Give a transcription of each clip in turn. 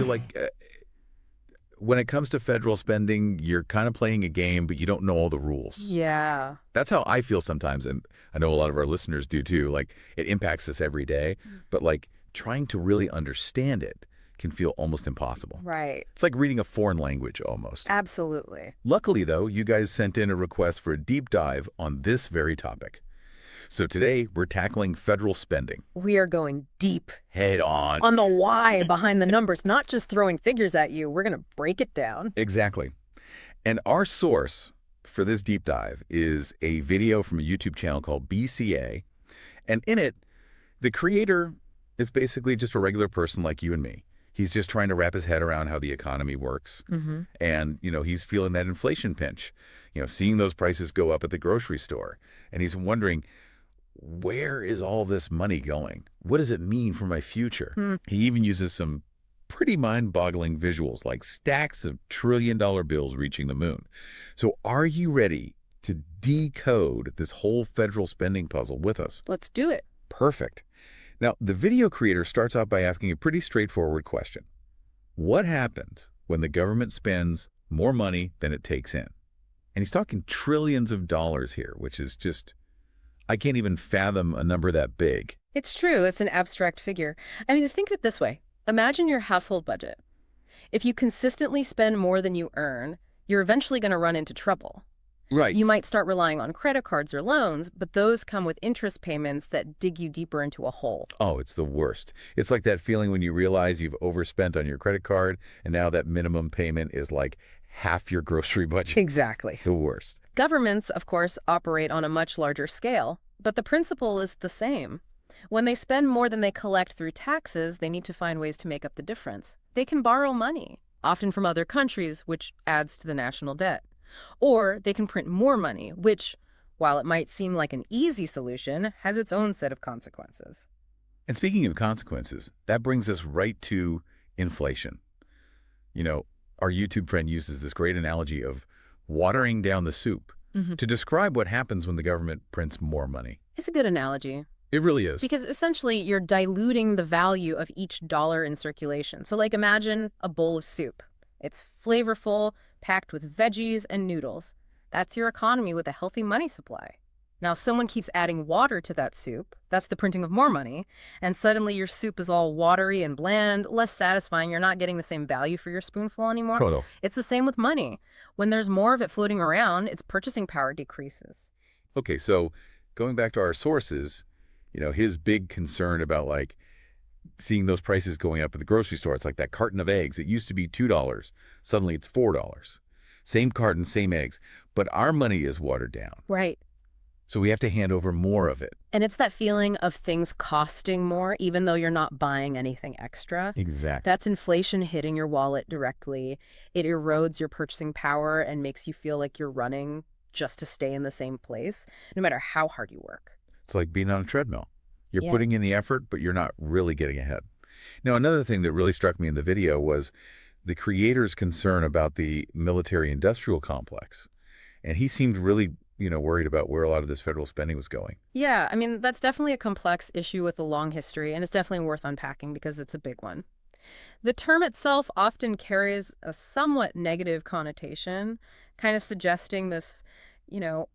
feel like when it comes to federal spending, you're kind of playing a game, but you don't know all the rules. Yeah. That's how I feel sometimes, and I know a lot of our listeners do too. Like, it impacts us every day, but like trying to really understand it can feel almost impossible. Right. It's like reading a foreign language almost. Absolutely. Luckily, though, you guys sent in a request for a deep dive on this very topic. So today, we're tackling federal spending. We are going deep Head on. on the why behind the numbers, not just throwing figures at you. We're going to break it down. Exactly. And our source for this deep dive is a video from a YouTube channel called BCA. And in it, the creator is basically just a regular person like you and me. He's just trying to wrap his head around how the economy works. And, he's feeling that inflation pinch, seeing those prices go up at the grocery store. And he's wondering, where is all this money going? What does it mean for my future? He even uses some pretty mind-boggling visuals, like stacks of trillion-dollar bills reaching the moon. So are you ready to decode this whole federal spending puzzle with us? Let's do it. Perfect. Now, the video creator starts out by asking a pretty straightforward question. What happens when the government spends more money than it takes in? And he's talking trillions of dollars here, which is just, I can't even fathom a number that big. It's true. It's an abstract figure. I mean, think of it this way. Imagine your household budget. If you consistently spend more than you earn, you're eventually going to run into trouble. Right. You might start relying on credit cards or loans, but those come with interest payments that dig you deeper into a hole. Oh, it's the worst. It's like that feeling when you realize you've overspent on your credit card, and now that minimum payment is like half your grocery budget. Exactly. The worst. Governments, of course, operate on a much larger scale, but the principle is the same. When they spend more than they collect through taxes, they need to find ways to make up the difference. They can borrow money, often from other countries, which adds to the national debt. Or they can print more money, which, while it might seem like an easy solution, has its own set of consequences. And speaking of consequences, that brings us right to inflation. Our YouTube friend uses this great analogy of watering down the soup to describe what happens when the government prints more money. It's a good analogy. It really is. Because essentially, you're diluting the value of each dollar in circulation. So imagine a bowl of soup. It's flavorful, packed with veggies and noodles. That's your economy with a healthy money supply. Now, someone keeps adding water to that soup. That's the printing of more money. And suddenly your soup is all watery and bland, less satisfying. You're not getting the same value for your spoonful anymore. Total. It's the same with money. When there's more of it floating around, its purchasing power decreases. Okay, so going back to our sources, his big concern about seeing those prices going up at the grocery store. It's like that carton of eggs. It used to be $2. Suddenly it's $4. Same carton, same eggs. But our money is watered down. Right. So we have to hand over more of it. And it's that feeling of things costing more, even though you're not buying anything extra. Exactly. That's inflation hitting your wallet directly. It erodes your purchasing power and makes you feel like you're running just to stay in the same place, no matter how hard you work. It's like being on a treadmill. You're putting in the effort, but you're not really getting ahead. Now, another thing that really struck me in the video was the creator's concern about the military-industrial complex. And he seemed really, worried about where a lot of this federal spending was going. Yeah, I mean, that's definitely a complex issue with a long history, and it's definitely worth unpacking because it's a big one. The term itself often carries a somewhat negative connotation, kind of suggesting this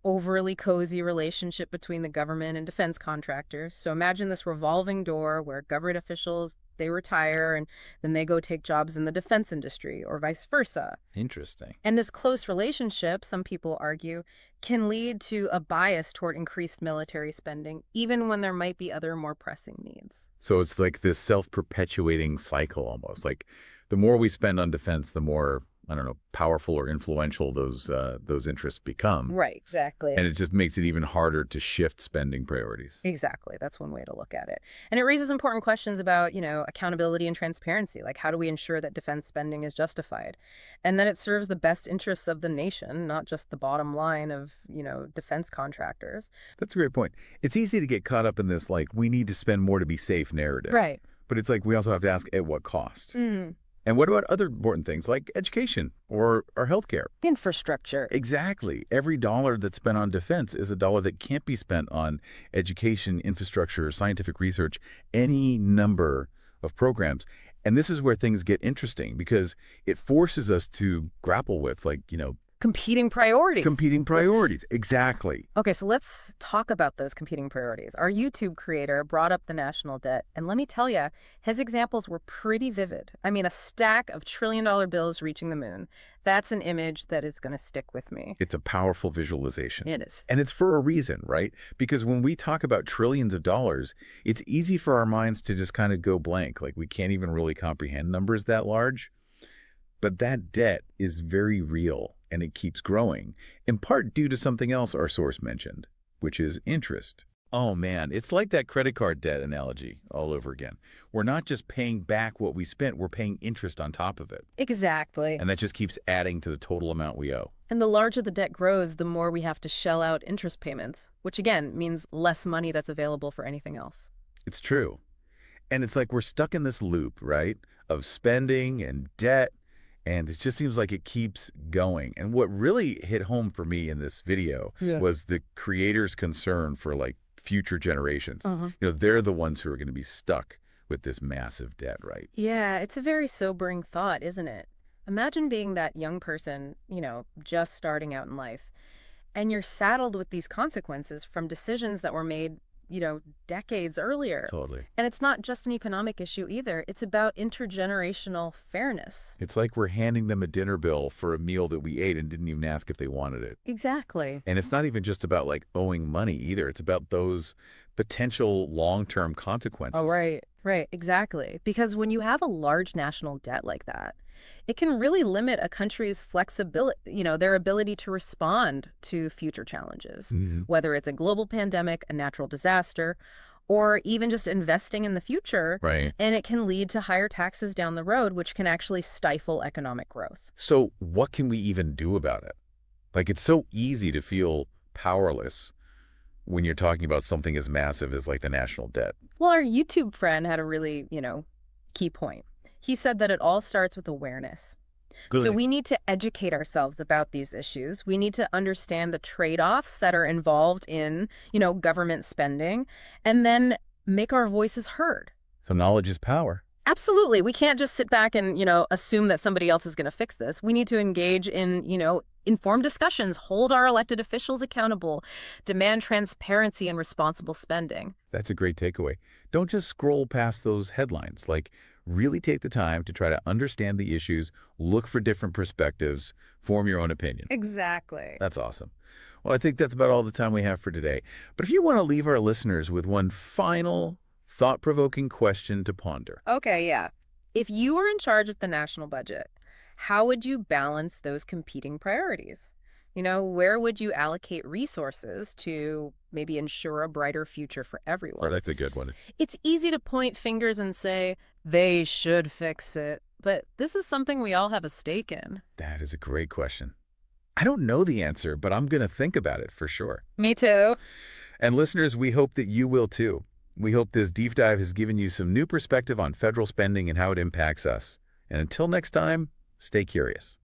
overly cozy relationship between the government and defense contractors. So imagine this revolving door where government officials, they retire and then they go take jobs in the defense industry or vice versa. Interesting. And this close relationship, some people argue, can lead to a bias toward increased military spending, even when there might be other more pressing needs. So it's like this self-perpetuating cycle almost. Like the more we spend on defense, the more powerful or influential those interests become. Right, exactly. And it just makes it even harder to shift spending priorities. Exactly. That's one way to look at it. And it raises important questions about, accountability and transparency. Like, how do we ensure that defense spending is justified? And that it serves the best interests of the nation, not just the bottom line of, defense contractors. That's a great point. It's easy to get caught up in this, we need to spend more to be safe narrative. Right. But it's we also have to ask at what cost? And what about other important things like education or healthcare? Infrastructure. Exactly. Every dollar that's spent on defense is a dollar that can't be spent on education, infrastructure, scientific research, any number of programs. And this is where things get interesting because it forces us to grapple with, like, Competing priorities. competing priorities. Exactly. Okay, so let's talk about those competing priorities. Our YouTube creator brought up the national debt, and let me tell you, his examples were pretty vivid. I mean, a stack of trillion-dollar bills reaching the moon. That's an image that is going to stick with me. It's a powerful visualization. It is. And it's for a reason, right? Because when we talk about trillions of dollars, it's easy for our minds to just kind of go blank. Like we can't even really comprehend numbers that large. But that debt is very real and it keeps growing, in part due to something else our source mentioned, which is interest. Oh man, it's like that credit card debt analogy all over again. We're not just paying back what we spent, we're paying interest on top of it. Exactly. And that just keeps adding to the total amount we owe. And the larger the debt grows, the more we have to shell out interest payments, which again means less money that's available for anything else. It's true. And it's like we're stuck in this loop, right, of spending and debt. And it just seems like it keeps going. And what really hit home for me in this video was the creator's concern for like future generations. They're the ones who are going to be stuck with this massive debt, right? Yeah, it's a very sobering thought, isn't it? Imagine being that young person, just starting out in life, and you're saddled with these consequences from decisions that were made decades earlier. Totally. And it's not just an economic issue either. It's about intergenerational fairness. It's like we're handing them a dinner bill for a meal that we ate and didn't even ask if they wanted it. Exactly. And it's not even just about like owing money either. It's about those potential long-term consequences. Oh, right, exactly. Because when you have a large national debt like that, it can really limit a country's flexibility, their ability to respond to future challenges, whether it's a global pandemic, a natural disaster, or even just investing in the future. Right. And it can lead to higher taxes down the road, which can actually stifle economic growth. So what can we even do about it? Like, it's so easy to feel powerless when you're talking about something as massive as like the national debt. Well, our YouTube friend had a really, key point. He said that it all starts with awareness. Good. So we need to educate ourselves about these issues. We need to understand the trade-offs that are involved in, government spending, and then make our voices heard. So knowledge is power. Absolutely. We can't just sit back and, assume that somebody else is going to fix this. We need to engage in, informed discussions, hold our elected officials accountable, demand transparency and responsible spending. That's a great takeaway. Don't just scroll past those headlines. Like, really take the time to try to understand the issues, look for different perspectives, form your own opinion. Exactly. That's awesome. Well, I think that's about all the time we have for today. But if you want to leave our listeners with one final thought-provoking question to ponder. Okay, yeah. If you were in charge of the national budget, how would you balance those competing priorities? Where would you allocate resources to maybe ensure a brighter future for everyone? Oh, that's a good one. It's easy to point fingers and say, they should fix it. But this is something we all have a stake in. That is a great question. I don't know the answer, but I'm going to think about it for sure. Me too. And listeners, we hope that you will too. We hope this deep dive has given you some new perspective on federal spending and how it impacts us. And until next time, stay curious.